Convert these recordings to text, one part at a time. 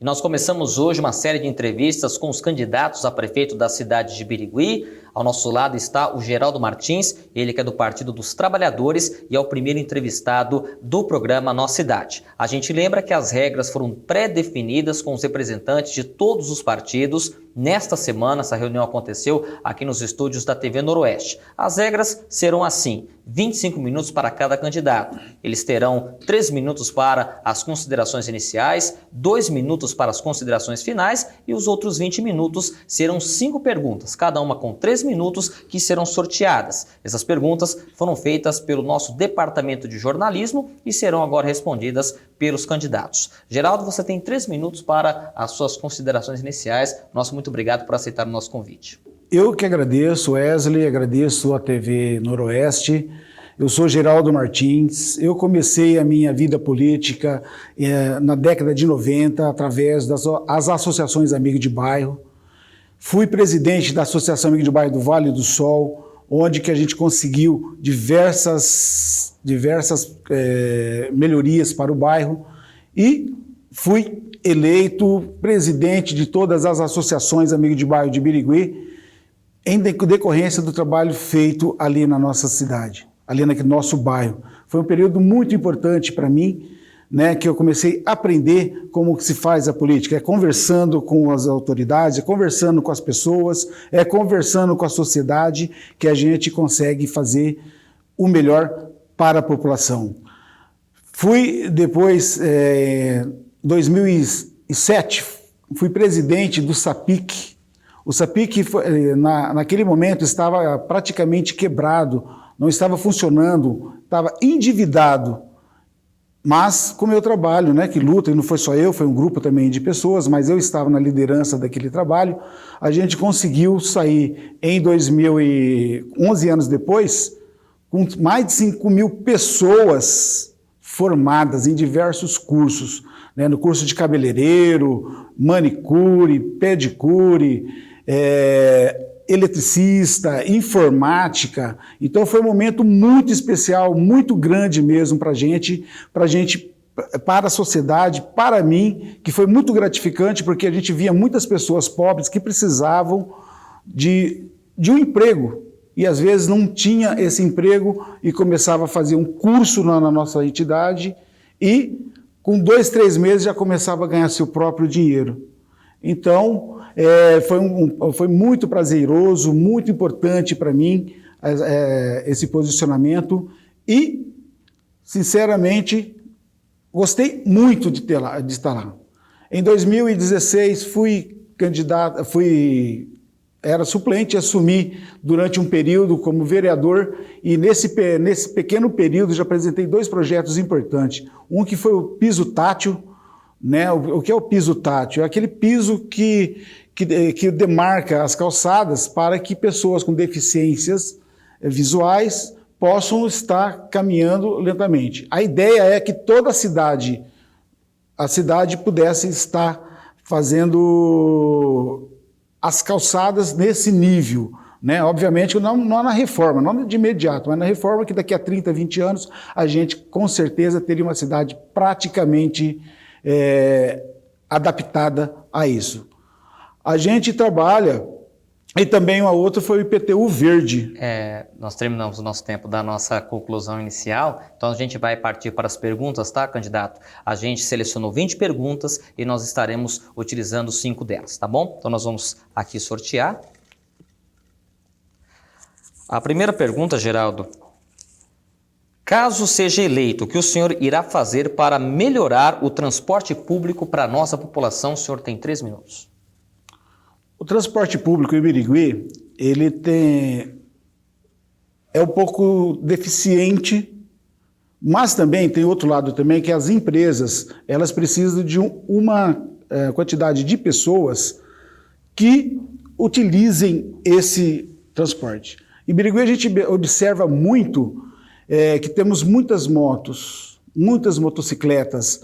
Nós começamos hoje uma série de entrevistas com os candidatos a prefeito da cidade de Birigui. Ao nosso lado está o Geraldo Martins, ele que é do Partido dos Trabalhadores e é o primeiro entrevistado do programa Nossa Cidade. A gente lembra que as regras foram pré-definidas com os representantes de todos os partidos. Nesta semana, essa reunião aconteceu aqui nos estúdios da TV Noroeste. As regras serão assim: 25 minutos para cada candidato. Eles terão 3 minutos para as considerações iniciais, 2 minutos para as considerações finais e os outros 20 minutos serão 5 perguntas, cada uma com 3 minutos, que serão sorteadas. Essas perguntas foram feitas pelo nosso departamento de jornalismo e serão agora respondidas pelos candidatos. Geraldo, você tem 3 minutos para as suas considerações iniciais. Muito obrigado por aceitar o nosso convite. Eu que agradeço, Wesley, agradeço a TV Noroeste. Eu sou Geraldo Martins. Eu comecei a minha vida política na década de 90 através das associações Amigos de Bairro. Fui presidente da Associação Amigos de Bairro do Vale do Sol, onde que a gente conseguiu diversas melhorias para o bairro, e fui eleito presidente de todas as associações Amigos de Bairro de Birigui, em decorrência do trabalho feito ali na nossa cidade, ali no nosso bairro. Foi um período muito importante para mim, que eu comecei a aprender como que se faz a política, conversando com as autoridades, conversando com as pessoas, conversando com a sociedade, que a gente consegue fazer o melhor para a população. Fui depois, 2007, fui presidente do SAPIC. O SAPIC, naquele momento, estava praticamente quebrado, não estava funcionando, estava endividado. Mas com o meu trabalho, que luta, e não foi só eu, foi um grupo também de pessoas, mas eu estava na liderança daquele trabalho, a gente conseguiu sair em 11 anos depois, com mais de 5 mil pessoas formadas em diversos cursos, no curso de cabeleireiro, manicure, pedicure, eletricista, informática. Então foi um momento muito especial, muito grande mesmo para a gente, para a sociedade, para mim, que foi muito gratificante, porque a gente via muitas pessoas pobres que precisavam de um emprego, e às vezes não tinha esse emprego e começava a fazer um curso na nossa entidade e com 2, 3 meses já começava a ganhar seu próprio dinheiro. Então, foi muito prazeroso, muito importante para mim esse posicionamento e, sinceramente, gostei muito de estar lá. Em 2016, era suplente, assumi durante um período como vereador e nesse pequeno período já apresentei 2 projetos importantes. Um que foi o piso tátil. O que é o piso tátil? É aquele piso que demarca as calçadas para que pessoas com deficiências visuais possam estar caminhando lentamente. A ideia é que toda a cidade pudesse estar fazendo as calçadas nesse nível. Obviamente não na reforma, não de imediato, mas na reforma que daqui a 30, 20 anos a gente com certeza teria uma cidade praticamente adaptada a isso. A gente trabalha, e também uma outra foi o IPTU verde. Nós terminamos o nosso tempo da nossa conclusão inicial, então a gente vai partir para as perguntas, tá, candidato? A gente selecionou 20 perguntas e nós estaremos utilizando 5 delas, tá bom? Então nós vamos aqui sortear. A primeira pergunta, Geraldo: caso seja eleito, o que o senhor irá fazer para melhorar o transporte público para a nossa população? O senhor tem 3 minutos. O transporte público em Birigui, ele é um pouco deficiente, mas também tem outro lado também, que as empresas, elas precisam de uma quantidade de pessoas que utilizem esse transporte. Em Birigui a gente observa muito que temos muitas motos, muitas motocicletas,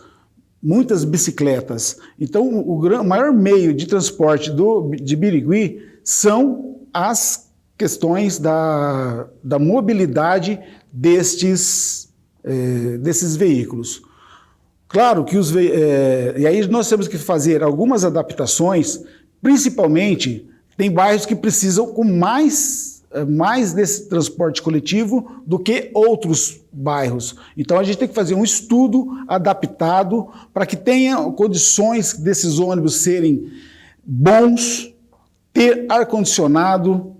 muitas bicicletas. Então, o maior meio de transporte de Birigui são as questões da mobilidade desses veículos. Claro que e aí nós temos que fazer algumas adaptações, principalmente tem bairros que precisam com mais desse transporte coletivo do que outros bairros. Então a gente tem que fazer um estudo adaptado para que tenha condições desses ônibus serem bons, ter ar-condicionado,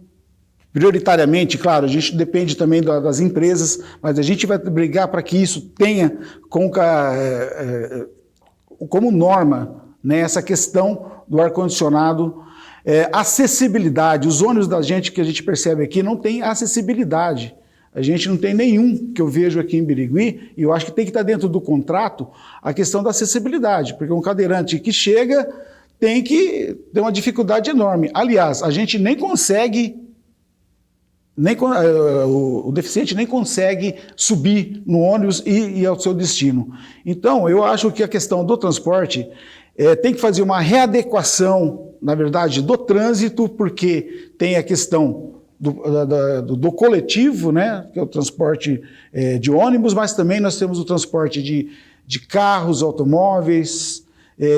prioritariamente, claro, a gente depende também das empresas, mas a gente vai brigar para que isso tenha como norma, né, essa questão do ar-condicionado, acessibilidade. Os ônibus da gente que a gente percebe aqui não tem acessibilidade. A gente não tem nenhum que eu vejo aqui em Birigui, e eu acho que tem que estar dentro do contrato a questão da acessibilidade, porque um cadeirante que chega tem que ter uma dificuldade enorme. Aliás, a gente nem consegue... o deficiente nem consegue subir no ônibus e ir ao seu destino. Então, eu acho que a questão do transporte tem que fazer uma readequação, na verdade, do trânsito, porque tem a questão do coletivo, né, que é o transporte de ônibus, mas também nós temos o transporte de carros, automóveis,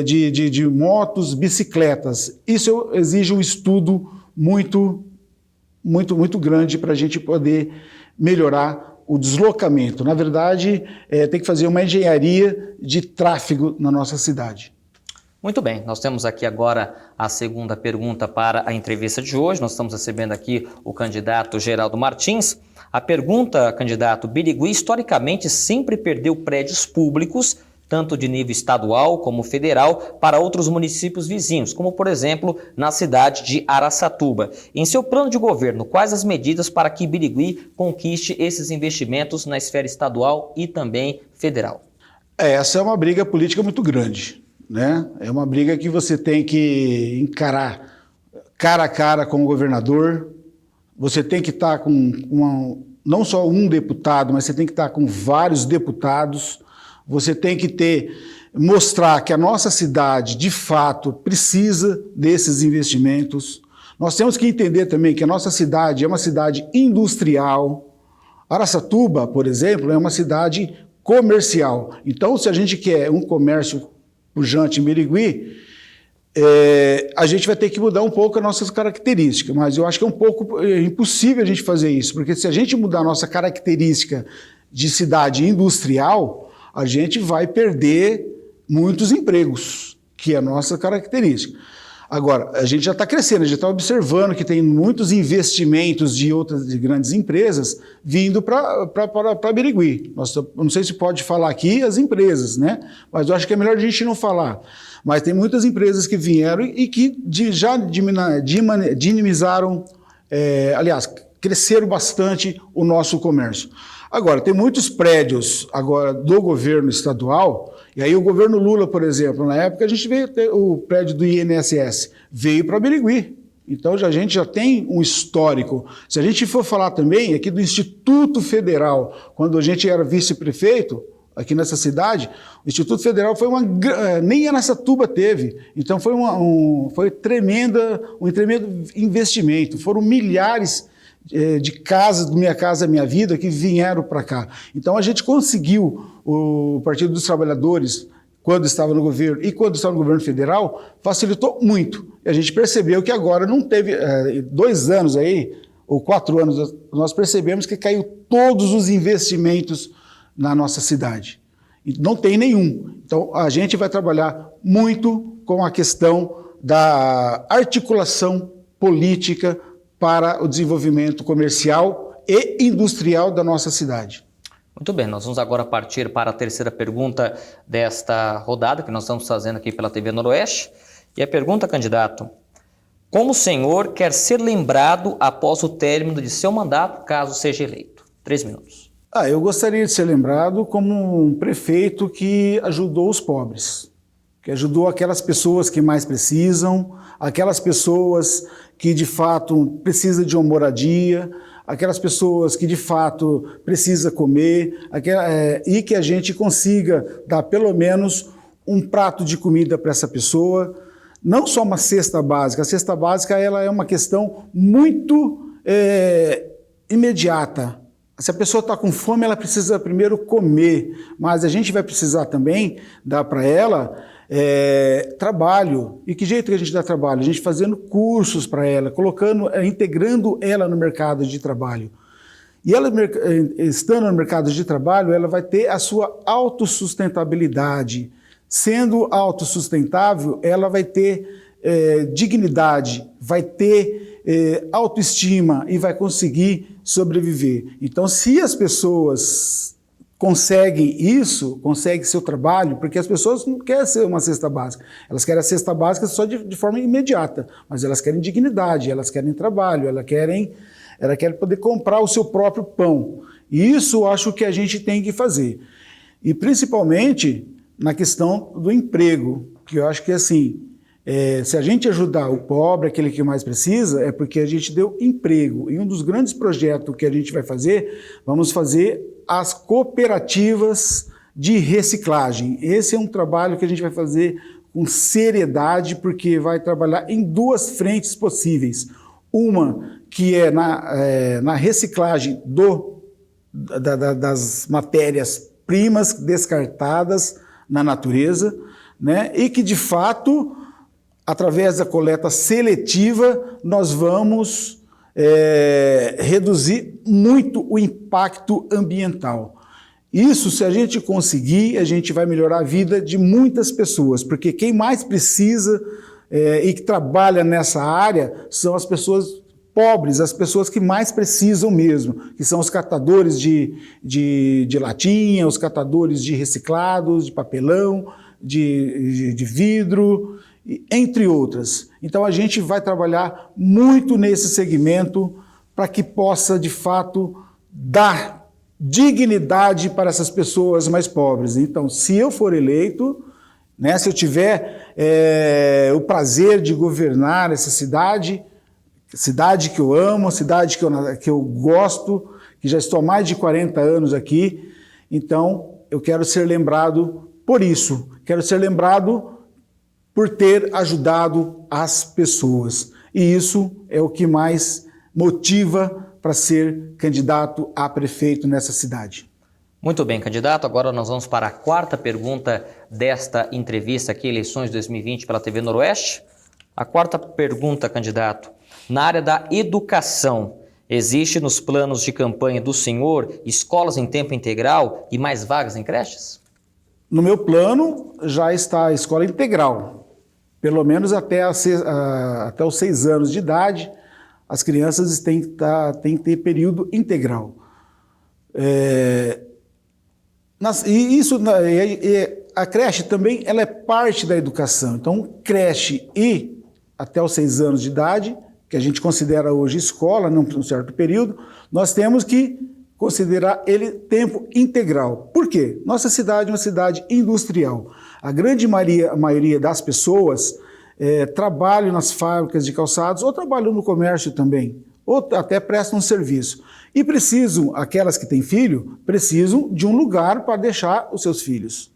de motos, bicicletas. Isso exige um estudo muito grande para a gente poder melhorar o deslocamento. Na verdade, tem que fazer uma engenharia de tráfego na nossa cidade. Muito bem, nós temos aqui agora a segunda pergunta para a entrevista de hoje. Nós estamos recebendo aqui o candidato Geraldo Martins. A pergunta, candidato: Birigui historicamente sempre perdeu prédios públicos, tanto de nível estadual como federal, para outros municípios vizinhos, como, por exemplo, na cidade de Araçatuba. Em seu plano de governo, quais as medidas para que Birigui conquiste esses investimentos na esfera estadual e também federal? Essa é uma briga política muito grande, né? É uma briga que você tem que encarar cara a cara com o governador. Você tem que estar com não só um deputado, mas você tem que estar com vários deputados. Você tem que mostrar que a nossa cidade, de fato, precisa desses investimentos. Nós temos que entender também que a nossa cidade é uma cidade industrial. Araçatuba, por exemplo, é uma cidade comercial. Então, se a gente quer um comércio pujante em Birigui, a gente vai ter que mudar um pouco as nossas características, mas eu acho que é um pouco impossível a gente fazer isso, porque se a gente mudar a nossa característica de cidade industrial, a gente vai perder muitos empregos, que é a nossa característica. Agora, a gente já está crescendo, a gente está observando que tem muitos investimentos de grandes empresas vindo para Birigui. Não sei se pode falar aqui as empresas, né? Mas eu acho que é melhor a gente não falar. Mas tem muitas empresas que vieram e que já dinamizaram, aliás, cresceram bastante o nosso comércio. Agora, tem muitos prédios agora do governo estadual, e aí o governo Lula, por exemplo, na época a gente veio ter o prédio do INSS, veio para Birigui. Então a gente já tem um histórico. Se a gente for falar também aqui do Instituto Federal, quando a gente era vice-prefeito aqui nessa cidade, o Instituto Federal foi nem Araçatuba teve. Então foi um tremendo investimento. Foram milhares de casas, do Minha Casa Minha Vida, que vieram para cá. Então a gente conseguiu, o Partido dos Trabalhadores, quando estava no governo e quando estava no governo federal, facilitou muito. E a gente percebeu que agora não teve, 2 anos aí, ou 4 anos, nós percebemos que caiu todos os investimentos na nossa cidade. E não tem nenhum. Então a gente vai trabalhar muito com a questão da articulação política para o desenvolvimento comercial e industrial da nossa cidade. Muito bem, nós vamos agora partir para a terceira pergunta desta rodada, que nós estamos fazendo aqui pela TV Noroeste. E a pergunta, candidato: como o senhor quer ser lembrado após o término de seu mandato, caso seja eleito? 3 minutos. Eu gostaria de ser lembrado como um prefeito que ajudou os pobres, que ajudou aquelas pessoas que mais precisam, aquelas pessoas que de fato precisam de uma moradia, aquelas pessoas que de fato precisam comer, e que a gente consiga dar pelo menos um prato de comida para essa pessoa, não só uma cesta básica. A cesta básica ela é uma questão muito imediata. Se a pessoa está com fome, ela precisa primeiro comer, mas a gente vai precisar também dar para ela trabalho. E que jeito que a gente dá trabalho? A gente fazendo cursos para ela, integrando ela no mercado de trabalho. E ela, estando no mercado de trabalho, ela vai ter a sua autossustentabilidade. Sendo autossustentável, ela vai ter dignidade, vai ter autoestima e vai conseguir sobreviver. Então, se as pessoas conseguem isso, conseguem seu trabalho, porque as pessoas não querem ser uma cesta básica, elas querem a cesta básica só de forma imediata, mas elas querem dignidade, elas querem trabalho, elas querem poder comprar o seu próprio pão. E isso eu acho que a gente tem que fazer. E principalmente na questão do emprego, que eu acho que assim, se a gente ajudar o pobre, aquele que mais precisa, é porque a gente deu emprego. E um dos grandes projetos que a gente vai fazer, vamos fazer as cooperativas de reciclagem. Esse é um trabalho que a gente vai fazer com seriedade, porque vai trabalhar em duas frentes possíveis. Uma que é na reciclagem das matérias-primas descartadas na natureza, né? E que, de fato, através da coleta seletiva, nós vamos reduzir muito o impacto ambiental. Isso, se a gente conseguir, a gente vai melhorar a vida de muitas pessoas, porque quem mais precisa e que trabalha nessa área são as pessoas pobres, as pessoas que mais precisam mesmo, que são os catadores de latinha, os catadores de reciclados, de papelão, de vidro, entre outras. Então a gente vai trabalhar muito nesse segmento para que possa, de fato, dar dignidade para essas pessoas mais pobres. Então, se eu for eleito, né, se eu tiver o prazer de governar essa cidade que eu amo, cidade que eu gosto, que já estou há mais de 40 anos aqui, então eu quero ser lembrado por isso, quero ser lembrado por ter ajudado as pessoas. E isso é o que mais motiva para ser candidato a prefeito nessa cidade. Muito bem, candidato. Agora nós vamos para a quarta pergunta desta entrevista aqui, Eleições 2020 pela TV Noroeste. A quarta pergunta, candidato. Na área da educação, existe nos planos de campanha do senhor escolas em tempo integral e mais vagas em creches? No meu plano já está a escola integral. Pelo menos até os 6 anos de idade, as crianças têm que ter período integral. A creche também ela é parte da educação. Então, creche e até os 6 anos de idade, que a gente considera hoje escola, num certo período, nós temos que considerar ele tempo integral. Por quê? Nossa cidade é uma cidade industrial. A grande maioria das pessoas trabalham nas fábricas de calçados ou trabalham no comércio também, ou até prestam um serviço. E aquelas que têm filho, precisam de um lugar para deixar os seus filhos.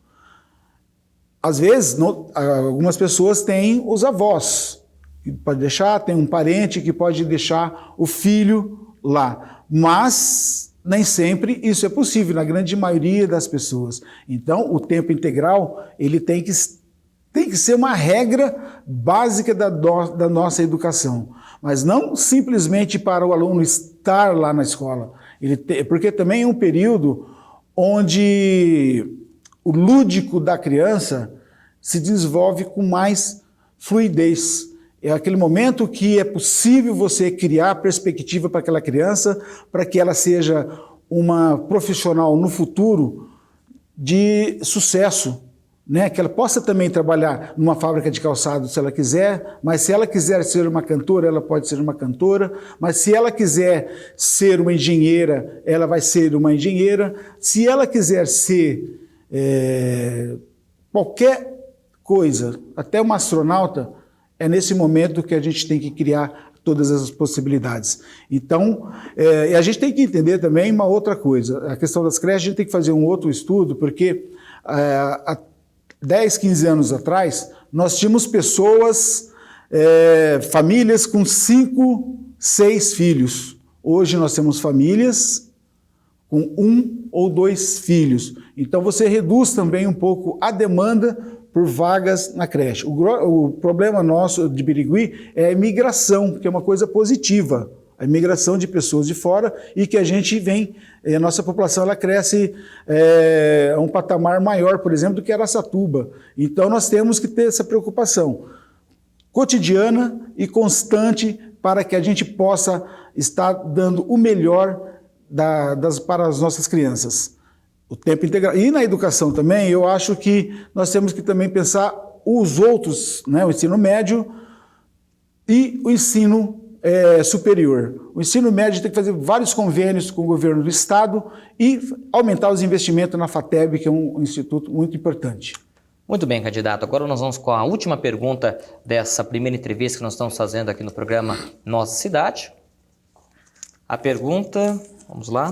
Às vezes, algumas pessoas têm os avós, que pode deixar, tem um parente que pode deixar o filho lá, mas nem sempre isso é possível, na grande maioria das pessoas. Então, o tempo integral, ele tem que ser uma regra básica da nossa educação, mas não simplesmente para o aluno estar lá na escola, porque também é um período onde o lúdico da criança se desenvolve com mais fluidez. É aquele momento que é possível você criar perspectiva para aquela criança, para que ela seja uma profissional no futuro de sucesso, né? Que ela possa também trabalhar numa fábrica de calçado se ela quiser, mas se ela quiser ser uma cantora, ela pode ser uma cantora, mas se ela quiser ser uma engenheira, ela vai ser uma engenheira, se ela quiser ser qualquer coisa, até uma astronauta, é nesse momento que a gente tem que criar todas essas possibilidades. Então, a gente tem que entender também uma outra coisa. A questão das creches, a gente tem que fazer um outro estudo, porque há 10, 15 anos atrás, nós tínhamos pessoas, famílias com 5, 6 filhos. Hoje nós temos famílias com 1 ou 2 filhos. Então você reduz também um pouco a demanda por vagas na creche. O problema nosso de Birigui é a imigração, que é uma coisa positiva, a imigração de pessoas de fora e que a gente vem, a nossa população ela cresce a um patamar maior, por exemplo, do que Araçatuba. Então nós temos que ter essa preocupação cotidiana e constante para que a gente possa estar dando o melhor para as nossas crianças. O tempo integral. E na educação também, eu acho que nós temos que também pensar os outros, né, o ensino médio e o ensino superior. O ensino médio tem que fazer vários convênios com o governo do estado e aumentar os investimentos na FATEB, que é um instituto muito importante. Muito bem, candidato. Agora nós vamos com a última pergunta dessa primeira entrevista que nós estamos fazendo aqui no programa Nossa Cidade. A pergunta, vamos lá.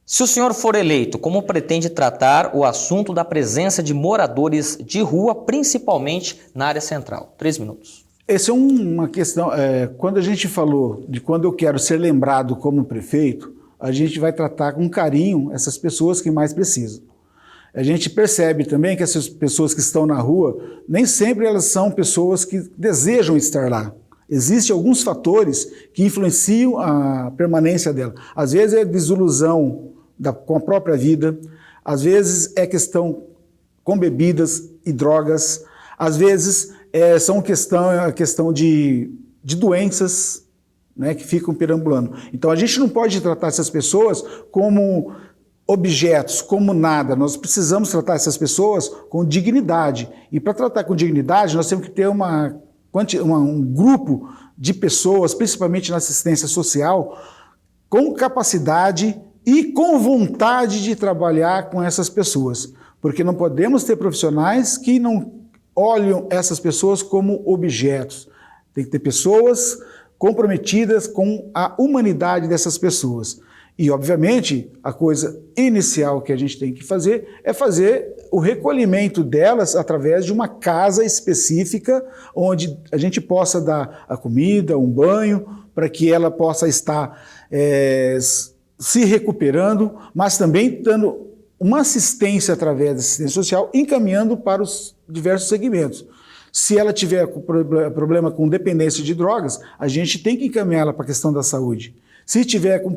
Se o senhor for eleito, como pretende tratar o assunto da presença de moradores de rua, principalmente na área central? 3 minutos. Essa é uma questão, quando a gente falou de quando eu quero ser lembrado como prefeito, a gente vai tratar com carinho essas pessoas que mais precisam. A gente percebe também que essas pessoas que estão na rua, nem sempre elas são pessoas que desejam estar lá. Existem alguns fatores que influenciam a permanência dela. Às vezes é desilusão com a própria vida, às vezes é questão com bebidas e drogas, às vezes são questão de doenças, né, que ficam perambulando. Então a gente não pode tratar essas pessoas como objetos, como nada. Nós precisamos tratar essas pessoas com dignidade. E para tratar com dignidade, nós temos que ter um grupo de pessoas, principalmente na assistência social, com capacidade e com vontade de trabalhar com essas pessoas. Porque não podemos ter profissionais que não olham essas pessoas como objetos. Tem que ter pessoas comprometidas com a humanidade dessas pessoas. E, obviamente, a coisa inicial que a gente tem que fazer é fazer o recolhimento delas através de uma casa específica, onde a gente possa dar a comida, um banho, para que ela possa estar se recuperando, mas também dando uma assistência através da assistência social, encaminhando para os diversos segmentos. Se ela tiver problema com dependência de drogas, a gente tem que encaminhá-la para a questão da saúde. Se tiver com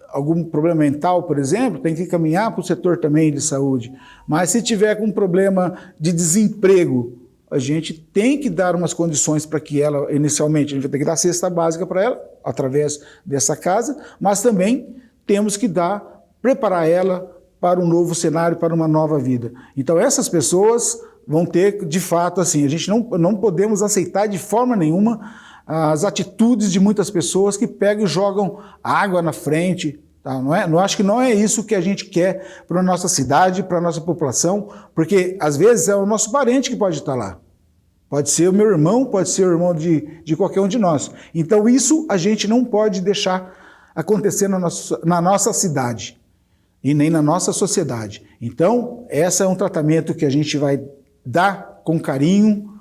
algum problema mental, por exemplo, tem que encaminhar para o setor também de saúde. Mas se tiver com problema de desemprego, a gente tem que dar umas condições para que ela, inicialmente, a gente vai ter que dar cesta básica para ela, através dessa casa, mas também temos que preparar ela para um novo cenário, para uma nova vida. Então essas pessoas vão ter, de fato, assim, a gente não podemos aceitar de forma nenhuma as atitudes de muitas pessoas que pegam e jogam água na frente. Tá? Acho que não é isso que a gente quer para a nossa cidade, para a nossa população, porque às vezes é o nosso parente que pode estar lá. Pode ser o meu irmão, pode ser o irmão de qualquer um de nós. Então isso a gente não pode deixar acontecer na nossa cidade e nem na nossa sociedade. Então, esse é um tratamento que a gente vai dar com carinho,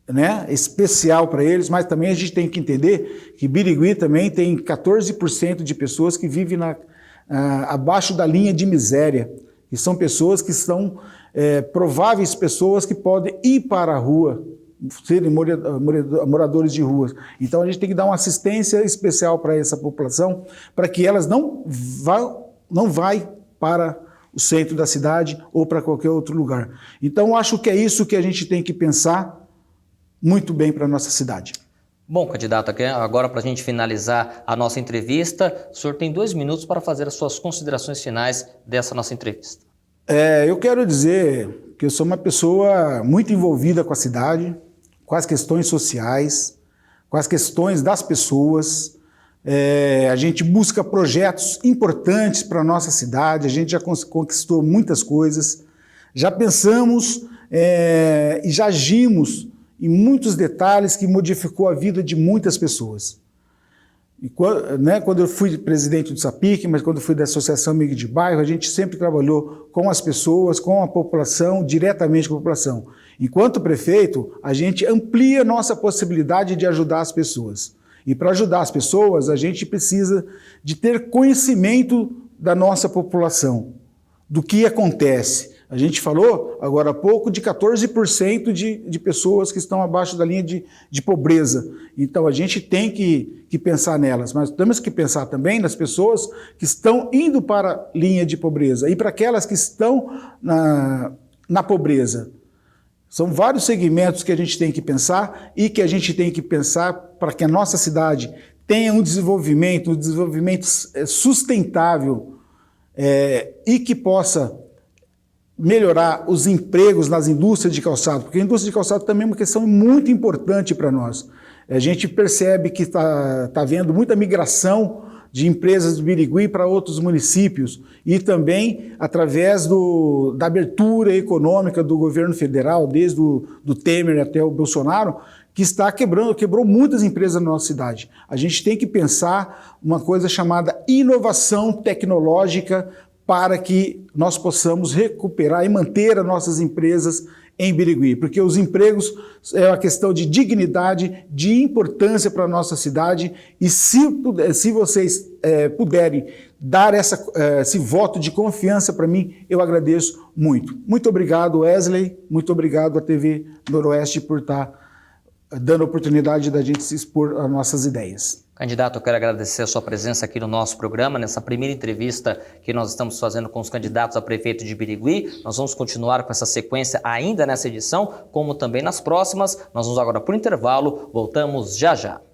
né, especial para eles, mas também a gente tem que entender que Birigui também tem 14% de pessoas que vivem abaixo da linha de miséria, e são pessoas que são prováveis pessoas que podem ir para a rua, serem moradores de ruas. Então a gente tem que dar uma assistência especial para essa população, para que elas não vai para o centro da cidade ou para qualquer outro lugar. Então acho que é isso que a gente tem que pensar muito bem para a nossa cidade. Bom, candidato, agora para a gente finalizar a nossa entrevista, o senhor tem 2 minutos para fazer as suas considerações finais dessa nossa entrevista. Eu quero dizer que eu sou uma pessoa muito envolvida com a cidade, com as questões sociais, com as questões das pessoas. A gente busca projetos importantes para a nossa cidade, a gente já conquistou muitas coisas, já pensamos e já agimos em muitos detalhes que modificou a vida de muitas pessoas. E quando eu fui presidente do SAPIC, mas quando eu fui da Associação Amigo de Bairro, a gente sempre trabalhou com as pessoas, com a população, diretamente com a população. Enquanto prefeito, a gente amplia nossa possibilidade de ajudar as pessoas. E para ajudar as pessoas, a gente precisa de ter conhecimento da nossa população, do que acontece. A gente falou agora há pouco de 14% de pessoas que estão abaixo da linha de pobreza. Então a gente tem que pensar nelas, mas temos que pensar também nas pessoas que estão indo para a linha de pobreza e para aquelas que estão na pobreza. São vários segmentos que a gente tem que pensar e que a gente tem que pensar para que a nossa cidade tenha um desenvolvimento sustentável e que possa melhorar os empregos nas indústrias de calçado, porque a indústria de calçado também é uma questão muito importante para nós. A gente percebe que está havendo muita migração de empresas do Birigui para outros municípios e também através da abertura econômica do governo federal, desde do Temer até o Bolsonaro, que quebrou muitas empresas na nossa cidade. A gente tem que pensar uma coisa chamada inovação tecnológica para que nós possamos recuperar e manter as nossas empresas em Birigui, porque os empregos é uma questão de dignidade, de importância para a nossa cidade, e se vocês puderem dar esse voto de confiança para mim, eu agradeço muito. Muito obrigado, Wesley, muito obrigado à TV Noroeste por estar dando a oportunidade da gente se expor às nossas ideias. Candidato, eu quero agradecer a sua presença aqui no nosso programa, nessa primeira entrevista que nós estamos fazendo com os candidatos a prefeito de Birigui. Nós vamos continuar com essa sequência ainda nessa edição, como também nas próximas. Nós vamos agora por intervalo, voltamos já já.